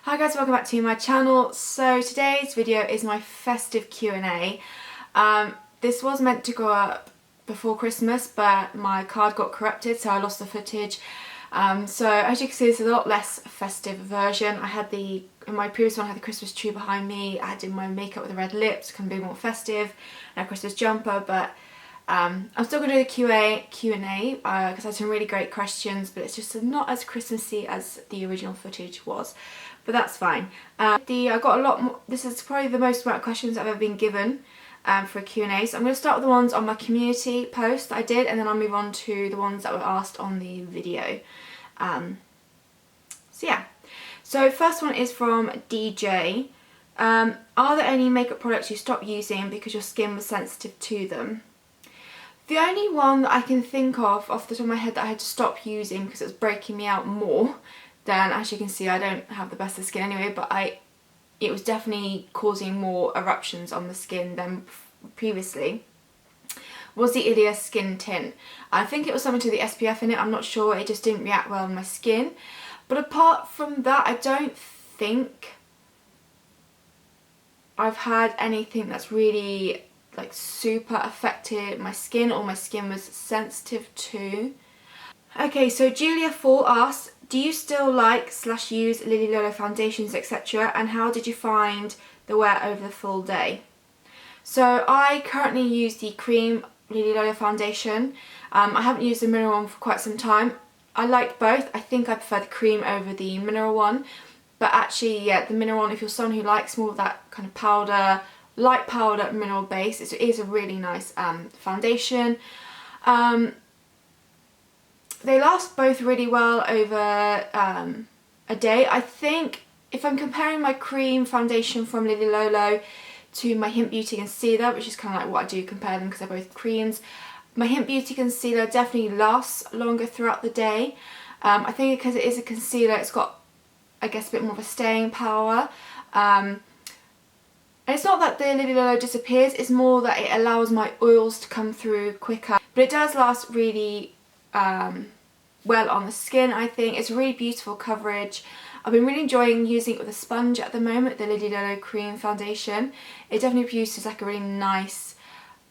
Hi guys, welcome back to my channel. So today's video is my festive Q&A. This was meant to go up before Christmas, but my card got corrupted, so I lost the footage. So as you can see, this is a lot less festive version. In my previous one I had the Christmas tree behind me, I did my makeup with the red lips, kind of be more festive, and a Christmas jumper, but I'm still going to do the Q&A because I had some really great questions, but it's just not as Christmassy as the original footage was. But that's fine. I got a lot more. This is probably the most amount of questions I've ever been given for a Q&A. So I'm going to start with the ones on my community post that I did, and then I'll move on to the ones that were asked on the video. So yeah. So first one is from DJ. Are there any makeup products you stopped using because your skin was sensitive to them? The only one that I can think of off the top of my head that I had to stop using because it was breaking me out more than, as you can see, I don't have the best of skin anyway, but it was definitely causing more eruptions on the skin than previously, was the Ilia skin tint. I think it was something to the SPF in it, I'm not sure, it just didn't react well on my skin. But apart from that, I don't think I've had anything that's really like super affected my skin or my skin was sensitive to. Okay, so Julia4 asks, do you still like/use Lily Lola foundations, etc., and how did you find the wear over the full day? So I currently use the cream Lily Lola foundation. I haven't used the mineral one for quite some time. I like both. I think I prefer the cream over the mineral one, but actually, yeah, the mineral one, if you're someone who likes more of that kind of powder, light powder mineral base, it is a really nice foundation. They last both really well over a day. I think if I'm comparing my cream foundation from Lily Lola to my Hint Beauty concealer, which is kind of like what I do compare them because they're both creams, my Hint Beauty concealer definitely lasts longer throughout the day. I think because it is a concealer, it's got, I guess, a bit more of a staying power. And it's not that the Lily Lola disappears, it's more that it allows my oils to come through quicker. But it does last really well on the skin, I think. It's a really beautiful coverage. I've been really enjoying using it with a sponge at the moment, the Lily Lola cream foundation. It definitely produces like a really nice,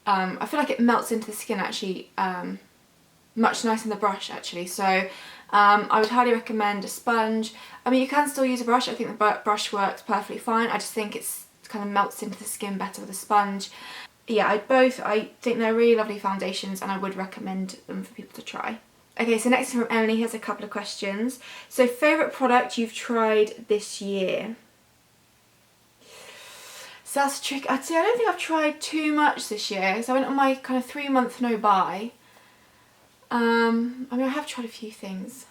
I feel like it melts into the skin actually, much nicer than the brush actually. So I would highly recommend a sponge. I mean, you can still use a brush, I think the brush works perfectly fine. I just think it kind of melts into the skin better with a sponge. Yeah, I think they're really lovely foundations and I would recommend them for people to try. Okay, so next from Emily has a couple of questions. So favourite product you've tried this year? So that's a trick. I'd say I don't think I've tried too much this year. So I went on my kind of 3-month no buy. I mean, I have tried a few things.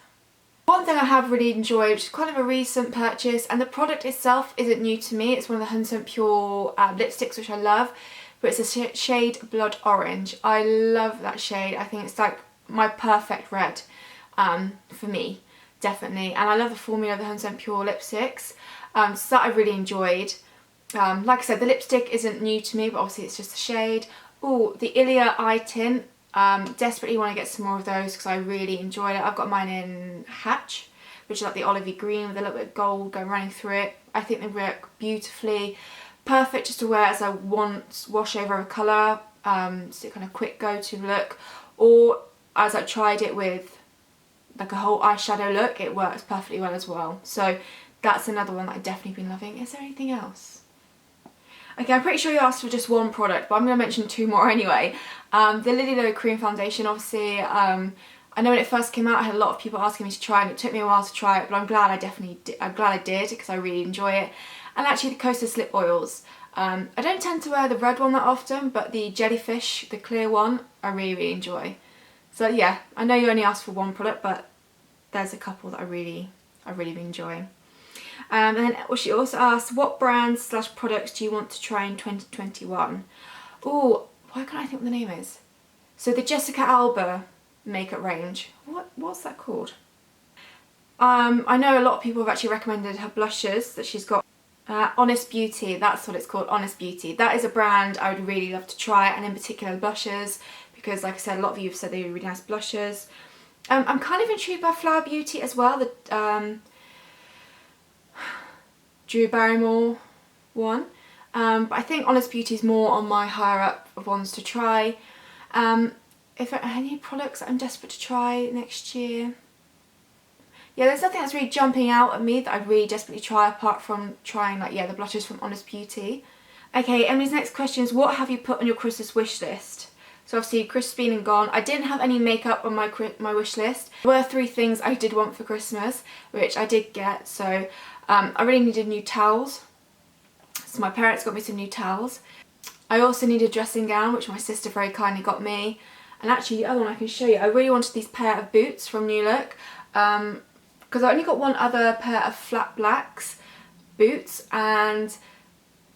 One thing I have really enjoyed, which is kind of a recent purchase, and the product itself isn't new to me. It's one of the 100% Pure lipsticks, which I love. But it's a shade Blood Orange. I love that shade. I think it's like my perfect red for me, definitely. And I love the formula of the 100% Pure lipsticks. So that I really enjoyed. Like I said, the lipstick isn't new to me, but obviously it's just a shade. Oh, the Ilia eye tint. Desperately want to get some more of those because I really enjoyed it. I've got mine in Hatch, which is like the olivey green with a little bit of gold going running through it. I think they work beautifully. Perfect just to wear as a wash over a colour, so kind of quick go-to look, or as I tried it with like a whole eyeshadow look, it works perfectly well as well. So that's another one that I've definitely been loving. Is there anything else? Okay, I'm pretty sure you asked for just one product, but I'm going to mention 2 more anyway. The Lily Lola cream foundation, obviously, I know when it first came out I had a lot of people asking me to try it, and it took me a while to try it, but I'm glad I did because I really enjoy it. And actually the Coastal Slip oils. I don't tend to wear the red one that often, but the Jellyfish, the clear one, I really enjoy. So yeah, I know you only asked for one product, but there's a couple that I really been enjoying. And then she also asked, what brands / products do you want to try in 2021? Oh, why can't I think what the name is? So the Jessica Alba makeup range. What's that called? I know a lot of people have actually recommended her blushes that she's got. Honest Beauty, that's what it's called, Honest Beauty. That is a brand I would really love to try, and in particular blushes, because like I said, a lot of you have said they were really nice blushes. I'm kind of intrigued by Flower Beauty as well. Drew Barrymore one. But I think Honest Beauty is more on my higher up of ones to try. If there are any products that I'm desperate to try next year, yeah, there's nothing that's really jumping out at me that I'd really desperately try apart from trying like, yeah, the blushes from Honest Beauty. Okay, Emily's next question is, what have you put on your Christmas wish list? So obviously Christmas been and gone. I didn't have any makeup on my wish list. There were 3 things I did want for Christmas, which I did get. So I really needed new towels. So my parents got me some new towels. I also needed a dressing gown, which my sister very kindly got me. And actually the other one I can show you. I really wanted these pair of boots from New Look. Because I only got one other pair of flat blacks boots, and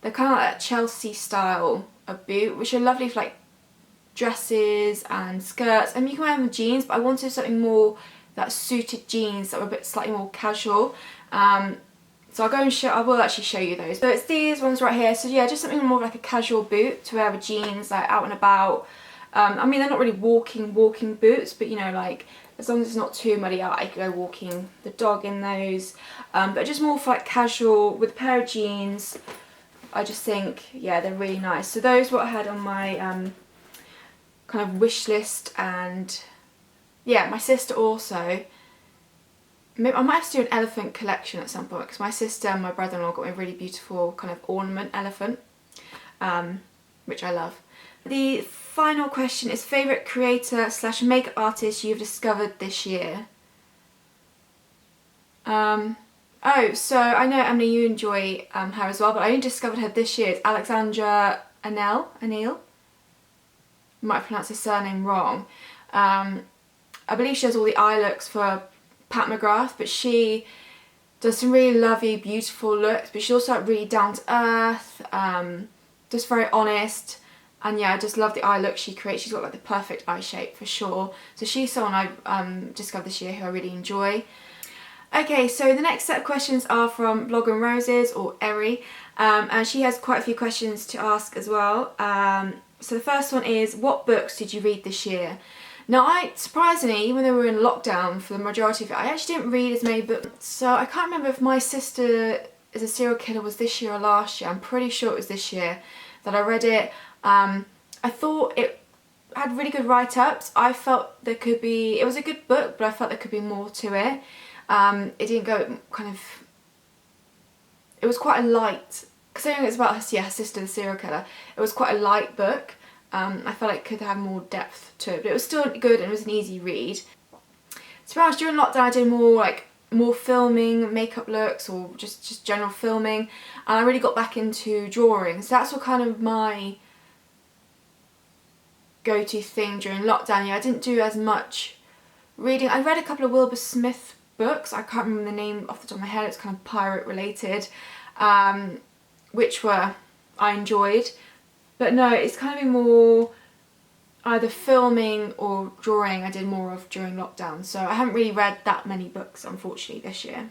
they're kind of like a Chelsea style of boot, which are lovely for like dresses and skirts, and you can wear them with jeans, but I wanted something more that suited jeans that were a bit slightly more casual. So I will actually show you those. So it's these ones right here. So yeah, just something more like a casual boot to wear with jeans, like out and about. I mean, they're not really walking boots, but you know, like as long as it's not too muddy out, I could go walking the dog in those. But just more for like casual with a pair of jeans. I just think, yeah, they're really nice. So those are what I had on my kind of wish list. And yeah, my sister also, maybe I might have to do an elephant collection at some point, because my sister and my brother-in-law got me a really beautiful kind of ornament elephant, which I love. The final question is, favourite creator / makeup artist you've discovered this year? Oh, so I know, Emily, you enjoy her as well, but I only discovered her this year. It's Alexandra Anil. Might have pronounced his surname wrong. I believe she does all the eye looks for Pat McGrath, but she does some really lovely, beautiful looks, but she's also like really down to earth, just very honest. And yeah, I just love the eye look she creates. She's got like the perfect eye shape for sure. So she's someone I've discovered this year who I really enjoy. Okay, so the next set of questions are from Blog and Roses, or Eri, and she has quite a few questions to ask as well. So the first one is, what books did you read this year? Now, surprisingly, even though we were in lockdown for the majority of it, I actually didn't read as many books. So I can't remember if My Sister is a Serial Killer was this year or last year. I'm pretty sure it was this year that I read it. I thought it had really good write-ups. I felt it was a good book, but I felt there could be more to it. It didn't go it was quite a light, considering it's about her sister, the serial killer, it was quite a light book. I felt like it could have more depth to it, but it was still good and it was an easy read. To be honest, during lockdown I did more filming, makeup looks, or just general filming, and I really got back into drawing. So that's what kind of my go-to thing during lockdown. Yeah, I didn't do as much reading. I read a couple of Wilbur Smith books. I can't remember the name off the top of my head. It's kind of pirate related, which I enjoyed. But no, it's kind of been more either filming or drawing I did more of during lockdown. So I haven't really read that many books, unfortunately, this year.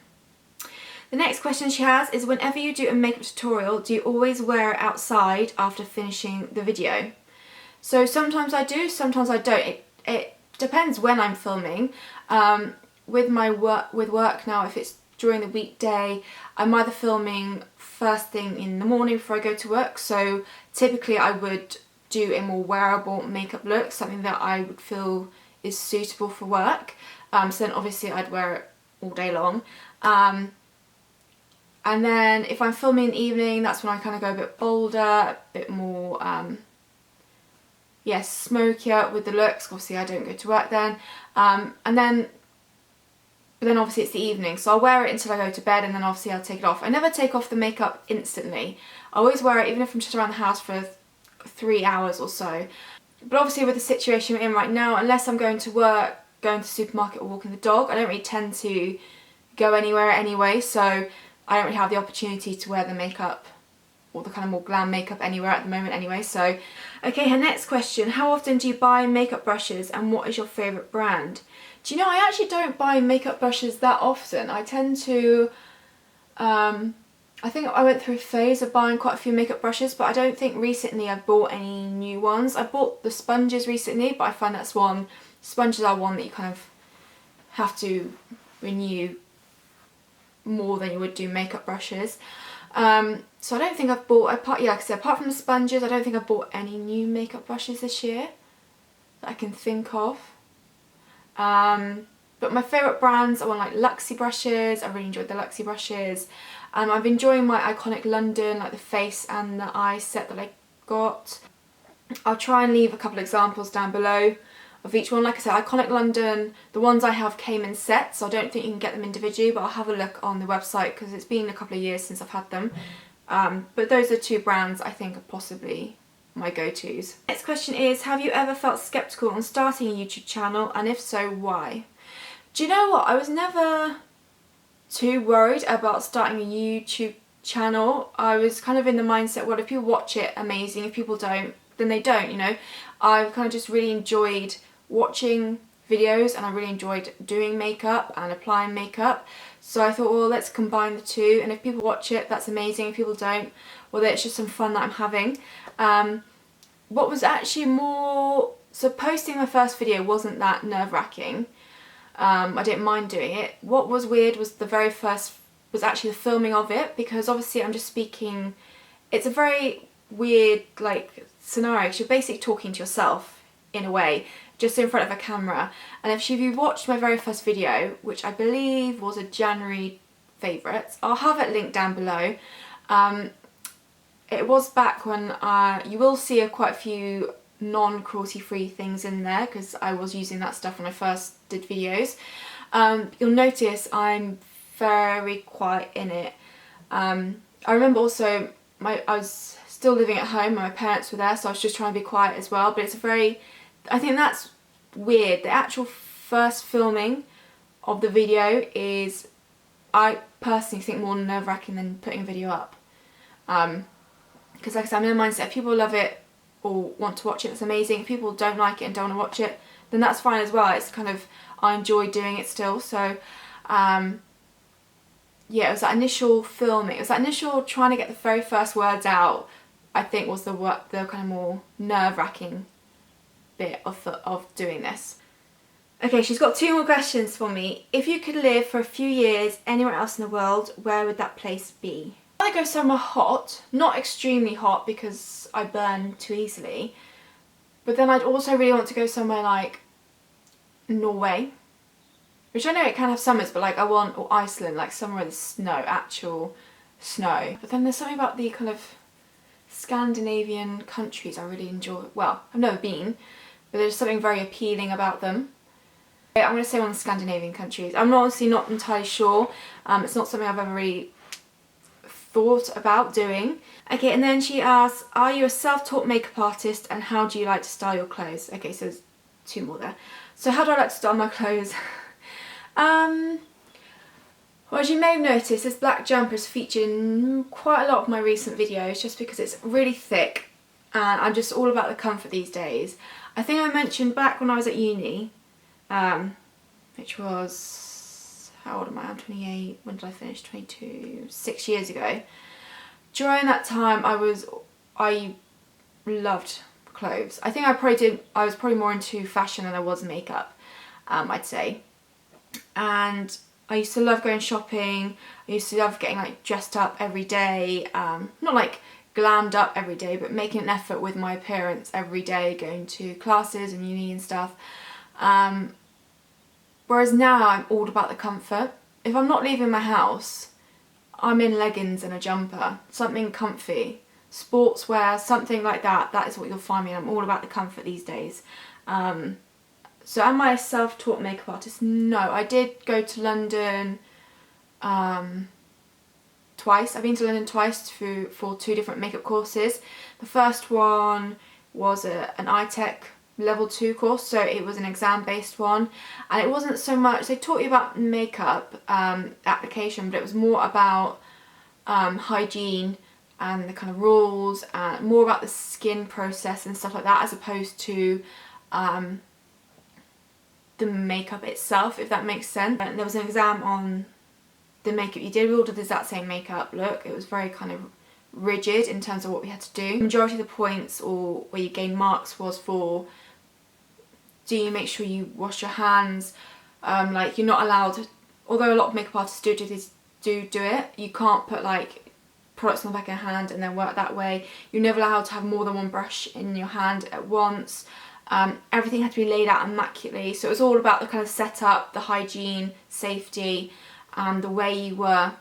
The next question she has is, whenever you do a makeup tutorial, do you always wear it outside after finishing the video? So sometimes I do, sometimes I don't. It depends when I'm filming. With work now, if it's during the weekday, I'm either filming first thing in the morning before I go to work. So typically I would do a more wearable makeup look, something that I would feel is suitable for work. So then obviously I'd wear it all day long. And then if I'm filming in the evening, that's when I kind of go a bit bolder, a bit more smokier with the looks. Obviously I don't go to work then. But then obviously it's the evening, so I'll wear it until I go to bed, and then obviously I'll take it off. I never take off the makeup instantly. I always wear it even if I'm just around the house for 3 hours or so. But obviously with the situation we're in right now, unless I'm going to work, going to the supermarket or walking the dog, I don't really tend to go anywhere anyway, so I don't really have the opportunity to wear the makeup or the kind of more glam makeup anywhere at the moment anyway. So, okay, her next question, how often do you buy makeup brushes and what is your favourite brand? Do you know, I actually don't buy makeup brushes that often. I tend to, I think I went through a phase of buying quite a few makeup brushes, but I don't think recently I've bought any new ones. I bought the sponges recently, but I find sponges are one that you kind of have to renew more than you would do makeup brushes. So I don't think I've bought, like I said, apart from the sponges, I don't think I've bought any new makeup brushes this year that I can think of. But my favourite brands are like Luxie brushes. I really enjoyed the Luxie brushes. I've been enjoying my Iconic London, like the face and the eye set that I got. I'll try and leave a couple of examples down below of each one. Like I said, Iconic London, the ones I have came in sets, so I don't think you can get them individually, but I'll have a look on the website because it's been a couple of years since I've had them. But those are two brands I think are possibly my go-tos. Next question is, have you ever felt skeptical on starting a YouTube channel, and if so, why? Do you know what? I was never too worried about starting a YouTube channel. I was kind of in the mindset, well, if people watch it, amazing. If people don't, then they don't, you know. I kind of just really enjoyed watching videos, and I really enjoyed doing makeup and applying makeup. So I thought, well, let's combine the two, and if people watch it, that's amazing. If people don't, well, it's just some fun that I'm having. What was actually more... So posting my first video wasn't that nerve-wracking. I didn't mind doing it. What was weird was the very first... was actually the filming of it, because obviously I'm just speaking... It's a very weird, like, scenario. You're basically talking to yourself, in a way, just in front of a camera. And if you watched my very first video, which I believe was a January favourites, I'll have it linked down below. It was back when you will see quite a few non-cruelty free things in there, because I was using that stuff when I first did videos. You'll notice I'm very quiet in it. I remember also I was still living at home and my parents were there, so I was just trying to be quiet as well, but it's a very... I think that's weird. The actual first filming of the video is, I personally think, more nerve-wracking than putting a video up. Because like I said, I'm in the mindset, if people love it or want to watch it, that's amazing. If people don't like it and don't want to watch it, then that's fine as well. It's kind of, I enjoy doing it still. So yeah, it was that initial filming, it was that initial trying to get the very first words out, I think was the kind of more nerve-wracking bit of doing this. Okay, she's got two more questions for me. If you could live for a few years anywhere else in the world, where would that place be? I'd go somewhere hot, not extremely hot because I burn too easily, but then I'd also really want to go somewhere like Norway, which I know it can have summers, but like I want, or Iceland, like somewhere with snow, actual snow. But then there's something about the kind of Scandinavian countries I really enjoy. Well, I've never been, but there's something very appealing about them. I'm going to say one of the Scandinavian countries. I'm honestly not entirely sure. It's not something I've ever really thought about doing. Okay, and then she asks, are you a self-taught makeup artist, and how do you like to style your clothes? Okay, so there's two more there. So how do I like to style my clothes? Well, as you may have noticed, this black jumper is featured in quite a lot of my recent videos just because it's really thick and I'm just all about the comfort these days. I think I mentioned back when I was at uni, which was, how old am I? I'm 28, when did I finish? 22, 6 years ago. During that time I loved clothes. I think I was probably more into fashion than I was makeup, I'd say. And I used to love going shopping. I used to love getting like dressed up every day, not like glammed up every day, but making an effort with my appearance every day, going to classes and uni and stuff. Whereas now I'm all about the comfort. If I'm not leaving my house, I'm in leggings and a jumper, something comfy, sportswear, something like that. That is what you'll find me. I'm all about the comfort these days. So am I a self-taught makeup artist? No, I did go to London twice. I've been to London twice for 2 different makeup courses. The first one was an iTech level 2 course, so it was an exam-based one, and it wasn't so much, they taught you about makeup application, but it was more about hygiene and the kind of rules, and more about the skin process and stuff like that, as opposed to the makeup itself, if that makes sense. And there was an exam on the makeup you did. We all did the exact same makeup look. It was very kind of rigid in terms of what we had to do. The majority of the points, or where you gain marks, was for, do you make sure you wash your hands, like you're not allowed, although a lot of makeup artists do it, you can't put like products on the back of your hand and then work that way. You're never allowed to have more than one brush in your hand at once. Everything had to be laid out immaculately, so it was all about the kind of setup, the hygiene, safety, the way you were,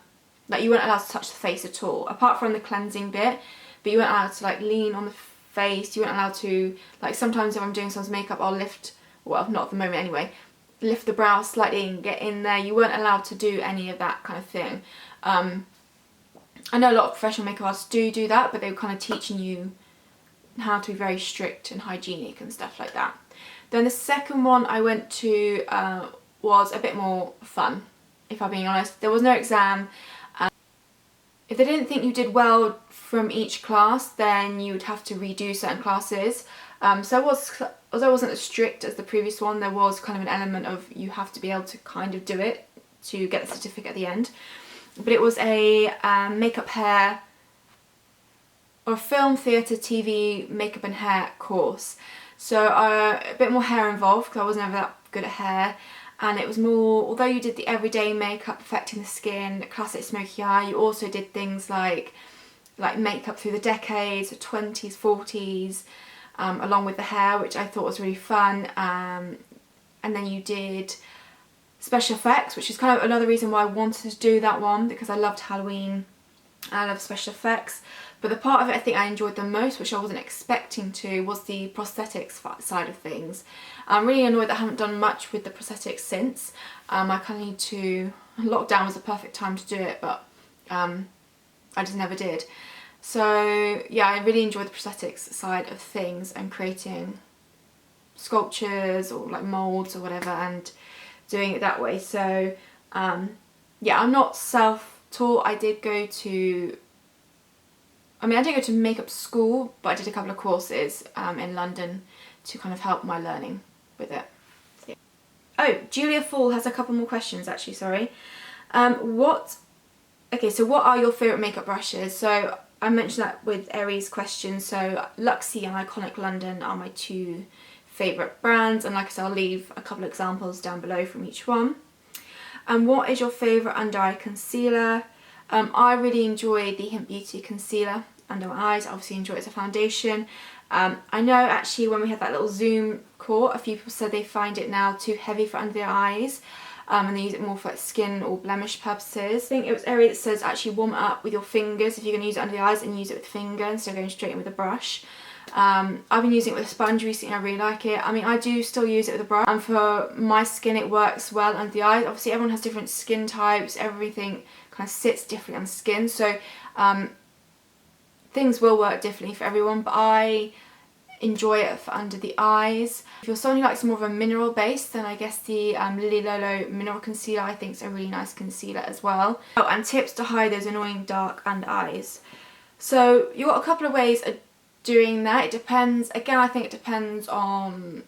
like you weren't allowed to touch the face at all, apart from the cleansing bit, but you weren't allowed to like lean on the face, you weren't allowed to, like sometimes if I'm doing someone's makeup I'll lift, well not at the moment anyway, lift the brow slightly and get in there. You weren't allowed to do any of that kind of thing. I know a lot of professional makeup artists do that, but they were kind of teaching you how to be very strict and hygienic and stuff like that. Then the second one I went to was a bit more fun, if I'm being honest. There was no exam. If they didn't think you did well from each class, then you would have to redo certain classes. So although it wasn't as strict as the previous one, there was kind of an element of you have to be able to kind of do it to get the certificate at the end. But it was a makeup, hair, or film, theatre, TV, makeup and hair course. So a bit more hair involved because I wasn't ever that good at hair. And it was more, although you did the everyday makeup, perfecting the skin, classic smoky eye, you also did things like makeup through the decades, the 20s, 40s, along with the hair, which I thought was really fun. And then you did special effects, which is kind of another reason why I wanted to do that one, because I loved Halloween and I love special effects. But the part of it I think I enjoyed the most, which I wasn't expecting to, was the prosthetics side of things. I'm really annoyed that I haven't done much with the prosthetics since. I kind of need to, lockdown was the perfect time to do it, but I just never did. So yeah, I really enjoyed the prosthetics side of things and creating sculptures or like moulds or whatever and doing it that way. So yeah, I'm not self-taught. I didn't go to makeup school, but I did a couple of courses in London to kind of help my learning with it. So, yeah. Oh, Julia Fall has a couple more questions actually, sorry. So what are your favourite makeup brushes? So I mentioned that with Aries' question. So Luxie and Iconic London are my two favourite brands, and like I said, I'll leave a couple of examples down below from each one. And what is your favourite under eye concealer? I really enjoy the Hint Beauty concealer under my eyes. I obviously enjoy it as a foundation. I know actually when we had that little Zoom call, a few people said they find it now too heavy for under their eyes, and they use it more for like skin or blemish purposes. I think it was Ari that says actually warm it up with your fingers if you're going to use it under the eyes, and use it with the finger instead of going straight in with a brush. I've been using it with a sponge recently. I really like it. I mean, I do still use it with a brush, and for my skin it works well under the eyes. Obviously everyone has different skin types, everything kind of sits differently on the skin, so things will work differently for everyone, but I enjoy it for under the eyes. If you're someone who likes more of a mineral base, then I guess the Lily Lolo Mineral Concealer I think is a really nice concealer as well. Oh, and tips to hide those annoying dark under eyes. So you've got a couple of ways of doing that. It depends, again I think it depends on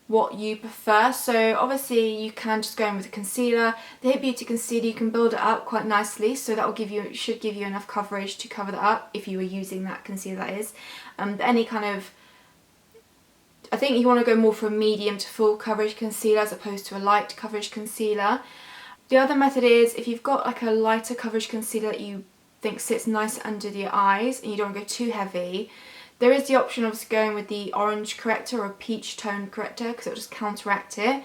what you prefer. So obviously you can just go in with a concealer. The Hint Beauty concealer, you can build it up quite nicely, so that will should give you enough coverage to cover that up if you were using that concealer, that is. Any kind of, I think you want to go more for a medium to full coverage concealer as opposed to a light coverage concealer. The other method is if you've got like a lighter coverage concealer that you think sits nice under the eyes and you don't want to go too heavy, there is the option of going with the orange corrector or peach tone corrector because it'll just counteract it.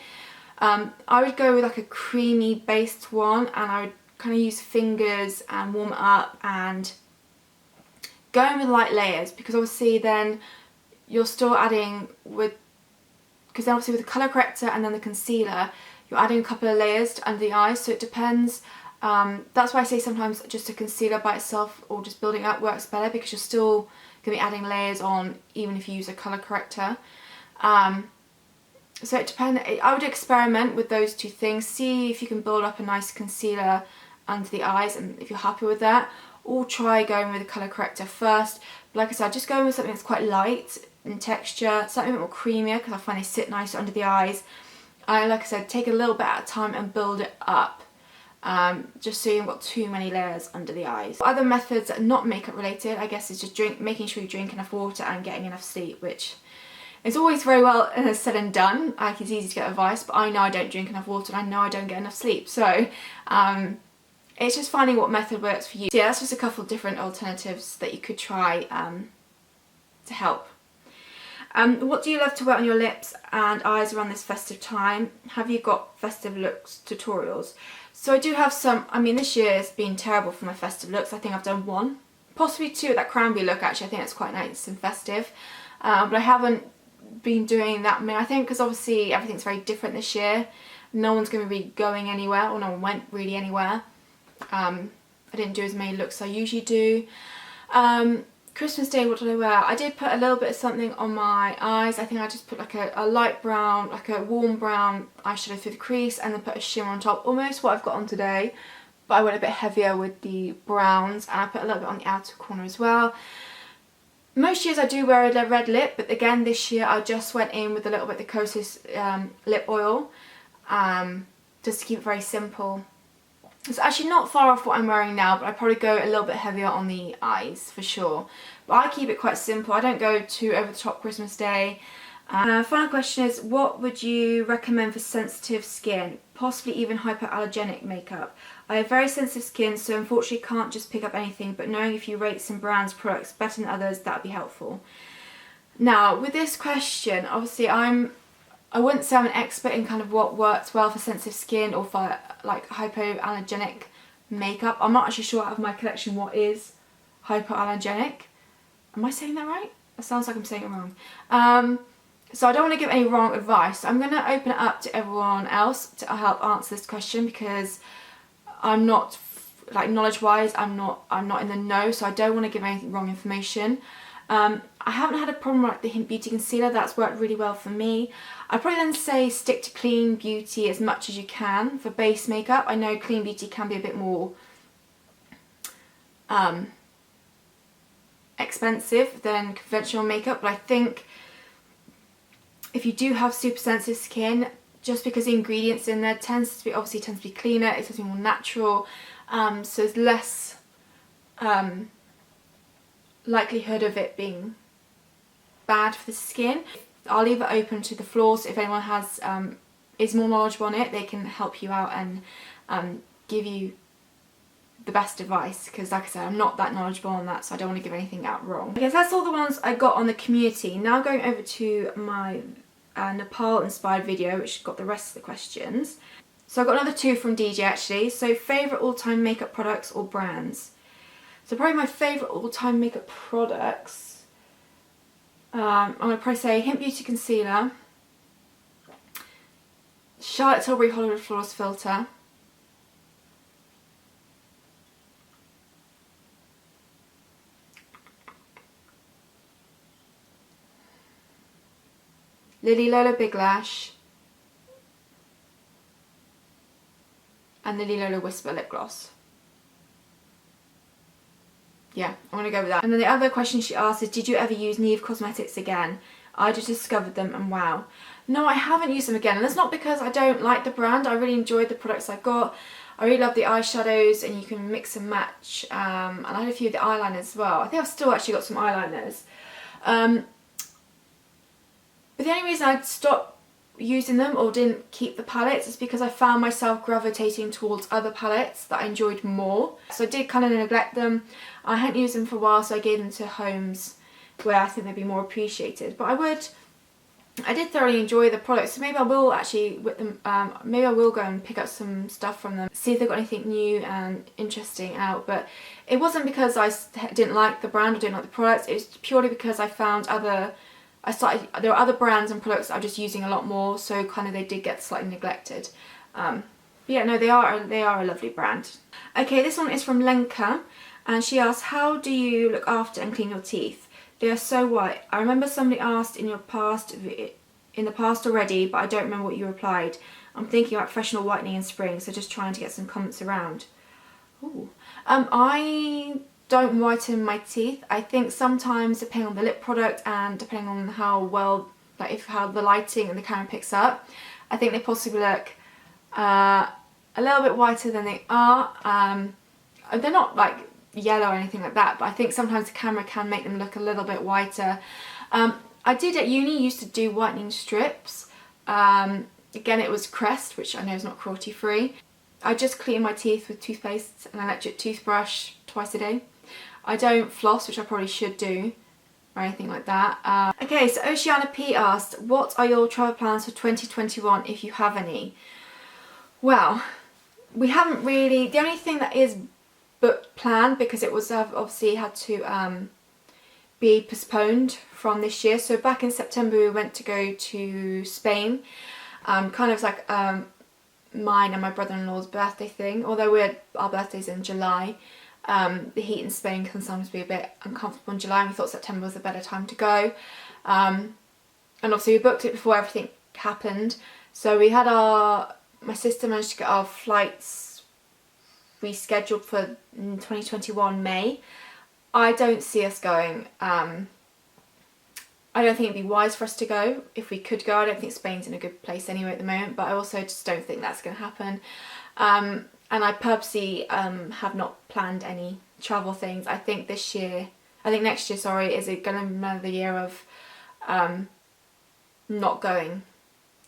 I would go with like a creamy based one, and I would kind of use fingers and warm it up and go in with light layers, because obviously then you're still adding because then obviously with the colour corrector and then the concealer you're adding a couple of layers to under the eyes, so it depends. That's why I say sometimes just a concealer by itself or just building up works better, because you're still going to be adding layers on even if you use a colour corrector. So it depends. I would experiment with those two things, see if you can build up a nice concealer under the eyes, and if you're happy with that, or try going with a colour corrector first. But like I said, just go with something that's quite light in texture, something a bit more creamier, because I find they sit nicer under the eyes. And like I said, take a little bit at a time and build it up. Just so you haven't got too many layers under the eyes. Other methods that are not makeup related, I guess, is just making sure you drink enough water and getting enough sleep, which is always very well said and done. It's easy to get advice, but I know I don't drink enough water and I know I don't get enough sleep. So It's just finding what method works for you. So yeah, that's just a couple of different alternatives that you could try to help. What do you love to wear on your lips and eyes around this festive time? Have you got festive looks tutorials? So I do have some. I mean, this year has been terrible for my festive looks. I think I've done one, possibly two with that cranberry look actually. I think that's quite nice and festive. But I haven't been doing that many, I think, because obviously everything's very different this year. No one's going to be going anywhere, or no one went really anywhere. I didn't do as many looks as I usually do. Christmas Day, what did I wear? I did put a little bit of something on my eyes. I think I just put like a light brown, like a warm brown eyeshadow through the crease, and then put a shimmer on top, almost what I've got on today. But I went a bit heavier with the browns, and I put a little bit on the outer corner as well. Most years I do wear a red lip, but again this year I just went in with a little bit of the Kosas lip oil, just to keep it very simple. It's actually not far off what I'm wearing now, but I probably go a little bit heavier on the eyes for sure. But I keep it quite simple. I don't go too over the top Christmas Day. Final question is, what would you recommend for sensitive skin, possibly even hypoallergenic makeup? I have very sensitive skin, so unfortunately can't just pick up anything, but knowing if you rate some brands, products better than others, that would be helpful. Now, with this question, obviously I wouldn't say I'm an expert in kind of what works well for sensitive skin or for like hypoallergenic makeup. I'm not actually sure out of my collection what is hypoallergenic. Am I saying that right? It sounds like I'm saying it wrong. So I don't want to give any wrong advice. I'm going to open it up to everyone else to help answer this question, because I'm not, like, knowledge-wise, I'm not in the know, so I don't want to give any wrong information. I haven't had a problem with like the Hint Beauty concealer. That's worked really well for me. I'd probably then say stick to Clean Beauty as much as you can for base makeup. I know Clean Beauty can be a bit more expensive than conventional makeup, but I think if you do have super sensitive skin, just because the ingredients in there tends to be cleaner, it tends to be more natural, so there's less likelihood of it being bad for the skin. I'll leave it open to the floor, so if anyone has is more knowledgeable on it, they can help you out and give you the best advice, because like I said, I'm not that knowledgeable on that, so I don't want to give anything out wrong. Okay, so that's all the ones I got on the community. Now going over to my Nepal inspired video, which got the rest of the questions. So I've got another two from DJ actually. So favourite all-time makeup products or brands? So probably my favourite all-time makeup products, I'm going to probably say Hint Beauty Concealer, Charlotte Tilbury Hollywood Flawless Filter, Lily Lola Big Lash, and Lily Lola Whisper Lip Gloss. Yeah, I'm going to go with that. And then the other question she asked is, did you ever use Neve Cosmetics again? I just discovered them and wow. No, I haven't used them again, and that's not because I don't like the brand. I really enjoyed the products I got. I really love the eyeshadows, and you can mix and match, and I had a few of the eyeliners as well. I think I've still actually got some eyeliners. But the only reason I stopped using them or didn't keep the palettes is because I found myself gravitating towards other palettes that I enjoyed more. So I did kind of neglect them. I hadn't used them for a while, so I gave them to homes where I think they'd be more appreciated. But I did thoroughly enjoy the products, so maybe I will actually with them. Maybe I will go and pick up some stuff from them, see if they've got anything new and interesting out. But it wasn't because I didn't like the brand or didn't like the products. It was purely because I found there were other brands and products that I'm just using a lot more, so kind of they did get slightly neglected. But yeah, no, they are a lovely brand. Okay, this one is from Lenka, and she asks, how do you look after and clean your teeth? They are so white. I remember somebody asked in the past already, but I don't remember what you replied. I'm thinking about professional whitening in spring, so just trying to get some comments around. Ooh. I don't whiten my teeth. I think sometimes, depending on the lip product and depending on how well, like how the lighting and the camera picks up, I think they possibly look a little bit whiter than they are. They're not like yellow or anything like that, but I think sometimes the camera can make them look a little bit whiter. I did at uni used to do whitening strips. Again, it was Crest, which I know is not cruelty free. I just clean my teeth with toothpaste and an electric toothbrush twice a day. I don't floss, which I probably should do, or anything like that. Okay, so Oceana P asked, what are your travel plans for 2021 if you have any? Well, we haven't really, the only thing that is booked planned, because it was obviously had to be postponed from this year. So back in September we went to go to Spain, kind of like mine and my brother-in-law's birthday thing, although our birthday's in July. The heat in Spain can sometimes be a bit uncomfortable in July, and we thought September was a better time to go. And obviously we booked it before everything happened. So we had my sister managed to get our flights rescheduled for 2021 May. I don't see us going. I don't think it'd be wise for us to go. If we could go, I don't think Spain's in a good place anyway at the moment, but I also just don't think that's going to happen. And I purposely have not planned any travel things. I think next year, is it going to be another year of not going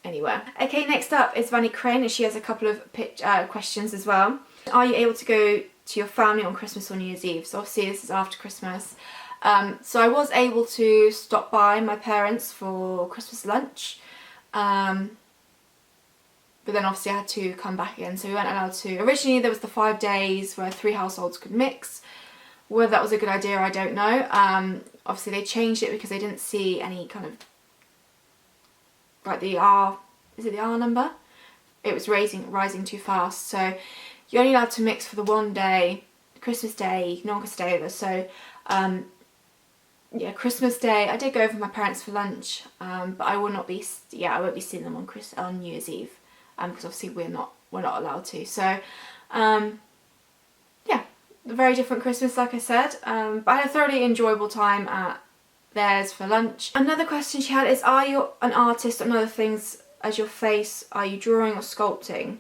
anywhere. Okay, next up is Vanny Crane, and she has a couple of questions as well. Are you able to go to your family on Christmas or New Year's Eve? So obviously this is after Christmas. So I was able to stop by my parents for Christmas lunch, but then obviously I had to come back again, so we weren't allowed to. Originally there was the 5 days where 3 households could mix. Whether that was a good idea, I don't know. Obviously they changed it because they didn't see any kind of, like the R, is it the R number? It was rising too fast, so you're only allowed to mix for the 1 day, Christmas Day, no one could stay over. So yeah, Christmas Day I did go over with my parents for lunch, but I won't be seeing them on New Year's Eve, because obviously we're not allowed to. So yeah, a very different Christmas, like I said, but I had a thoroughly enjoyable time at theirs for lunch. Another question she had is, are you an artist on other things as your face? Are you drawing or sculpting?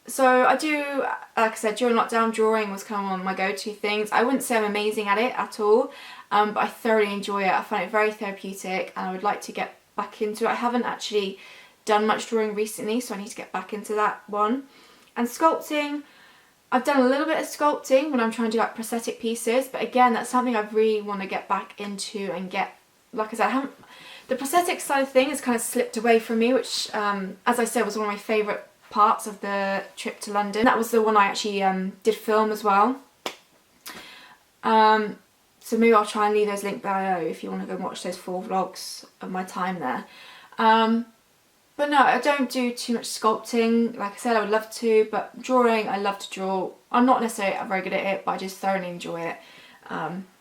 So I do, like I said, during lockdown, drawing was kind of one of my go-to things. I wouldn't say I'm amazing at it at all, but I thoroughly enjoy it. I find it very therapeutic, and I would like to get back into it. I haven't actually done much drawing recently, so I need to get back into that one. And sculpting, I've done a little bit of sculpting when I'm trying to do like prosthetic pieces, but again, that's something I really want to get back into and get, like I said, the prosthetic side of things has kind of slipped away from me, which, as I said, was one of my favourite parts of the trip to London. That was the one I actually did film as well. So maybe I'll try and leave those linked below if you want to go and watch those 4 vlogs of my time there. But no, I don't do too much sculpting. Like I said, I would love to, but drawing, I love to draw. I'm not necessarily very good at it, but I just thoroughly enjoy it.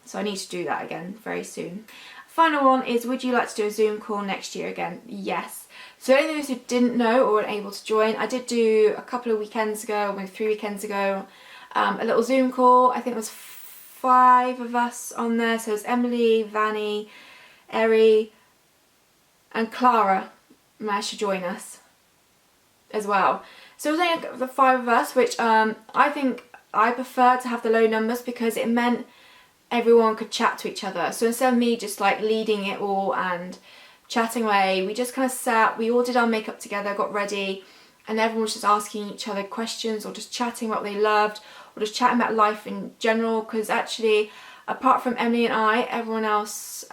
So I need to do that again very soon. Final one is, would you like to do a Zoom call next year again? Yes. So any of those who didn't know or weren't able to join, I did do a couple of weekends ago, maybe 3 weekends ago, a little Zoom call. I think there was 5 of us on there. So it was Emily, Vanny, Eri and Clara managed to join us as well. So it was only the 5 of us, which I think I prefer to have the low numbers because it meant everyone could chat to each other. So instead of me just like leading it all and chatting away, we just kind of sat, we all did our makeup together, got ready, and everyone was just asking each other questions or just chatting about what they loved or just chatting about life in general, because actually apart from Emily and I, everyone else,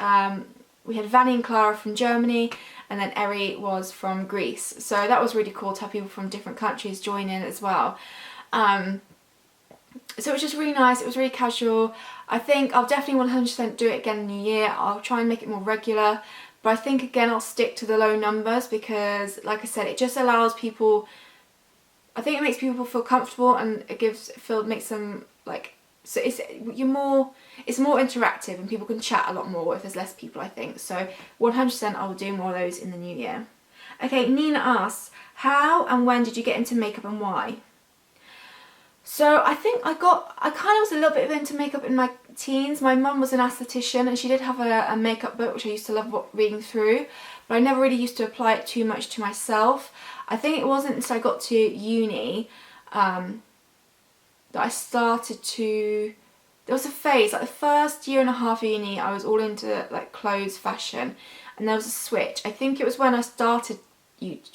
we had Vanny and Clara from Germany, and then Eri was from Greece. So that was really cool to have people from different countries join in as well. So it was just really nice, it was really casual. I think I'll definitely 100% do it again in the new year. I'll try and make it more regular, but I think again I'll stick to the low numbers because, like I said, it just allows people, I think it makes people feel comfortable, and it makes them like, so it's more interactive and people can chat a lot more if there's less people, I think. So 100% I will do more of those in the new year. Okay, Nina asks, how and when did you get into makeup and why? So I think I kind of was a little bit into makeup in my teens. My mum was an esthetician and she did have a makeup book which I used to love reading through, but I never really used to apply it too much to myself. I think it wasn't until I got to uni that I started to, there was a phase, like the first year and a half of uni I was all into like clothes, fashion, and there was a switch. I think it was when I started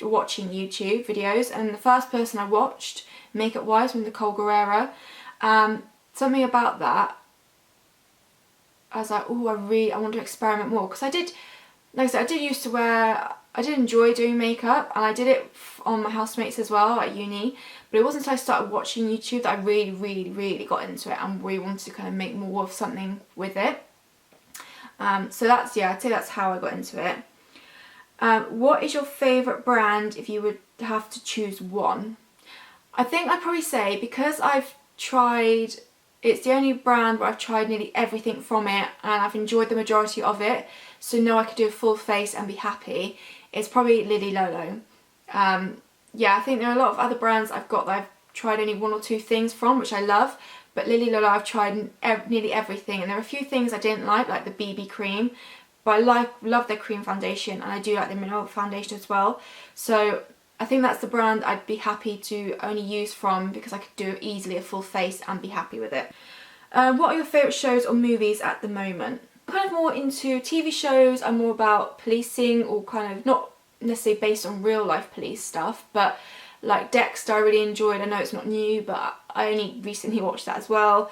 watching YouTube videos, and the first person I watched makeup wise was Nicole Guerrero. Something about that, I was like, oh, I want to experiment more, because I did, like I said, I did enjoy doing makeup, and I did it on my housemates as well at uni, but it wasn't until I started watching YouTube that I really got into it and really wanted to kind of make more of something with it. So that's, yeah, I'd say that's how I got into it. What is your favourite brand if you would have to choose one? I think I'd probably say, because I've tried, it's the only brand where I've tried nearly everything from it and I've enjoyed the majority of it, so know I could do a full face and be happy, it's probably Lola. Yeah, I think there are a lot of other brands I've got that I've tried only one or two things from, which I love, but Lola I've tried nearly everything, and there are a few things I didn't like the BB cream, but I love their cream foundation, and I do like the mineral foundation as well. So I think that's the brand I'd be happy to only use from, because I could do easily a full face and be happy with it. What are your favourite shows or movies at the moment? I'm kind of more into TV shows. I'm more about policing, or kind of not necessarily based on real life police stuff, but like Dexter I really enjoyed. I know it's not new, but I only recently watched that as well.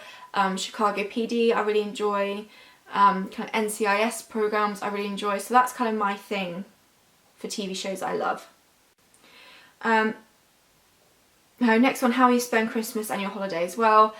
Chicago PD I really enjoy. Kind of NCIS programs I really enjoy, so that's kind of my thing for TV shows I love. Next one, how you spend Christmas and your holidays. Well,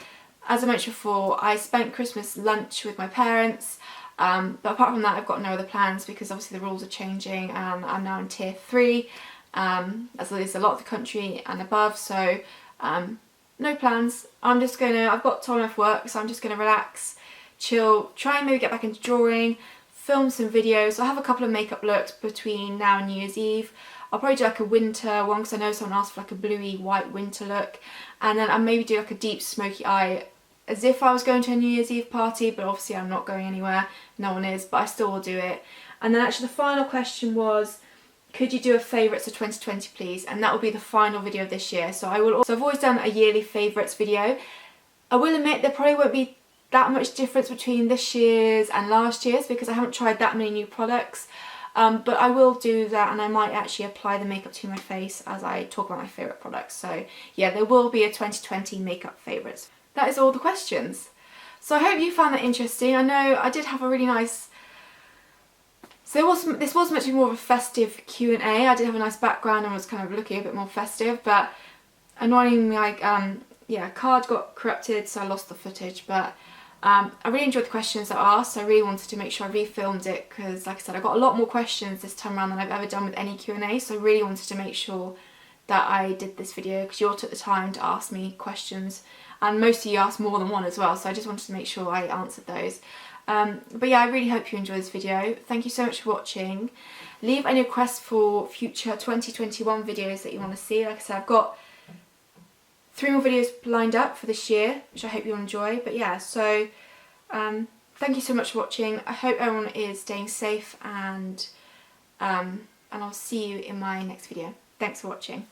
as I mentioned before, I spent Christmas lunch with my parents, but apart from that I've got no other plans, because obviously the rules are changing and I'm now in tier 3, as well as a lot of the country and above, so no plans. I've got time off work, so I'm just going to relax, chill, try and maybe get back into drawing, film some videos. I'll have a couple of makeup looks between now and New Year's Eve. I'll probably do like a winter one, because I know someone asked for like a bluey white winter look, and then I'll maybe do like a deep smoky eye, as if I was going to a New Year's Eve party, but obviously I'm not going anywhere, no one is, but I still will do it. And then actually the final question was, could you do a favourites of 2020 please? And that will be the final video of this year. So I've always done a yearly favourites video. I will admit there probably won't be that much difference between this year's and last year's, because I haven't tried that many new products, but I will do that, and I might actually apply the makeup to my face as I talk about my favourite products. So yeah, there will be a 2020 makeup favourites. That is all the questions. So I hope you found that interesting. I know I did have a really nice, so this was much more of a festive Q&A. I did have a nice background and was kind of looking a bit more festive, but annoyingly, card got corrupted, so I lost the footage, but I really enjoyed the questions that I asked. So I really wanted to make sure I refilmed it, because like I said, I got a lot more questions this time around than I've ever done with any Q&A, so I really wanted to make sure that I did this video, because you all took the time to ask me questions, and most of you asked more than one as well, so I just wanted to make sure I answered those. But yeah, I really hope you enjoyed this video. Thank you so much for watching. Leave any requests for future 2021 videos that you want to see. Like I said, I've got 3 more videos lined up for this year, which I hope you'll enjoy. But yeah, so thank you so much for watching. I hope everyone is staying safe, and I'll see you in my next video. Thanks for watching.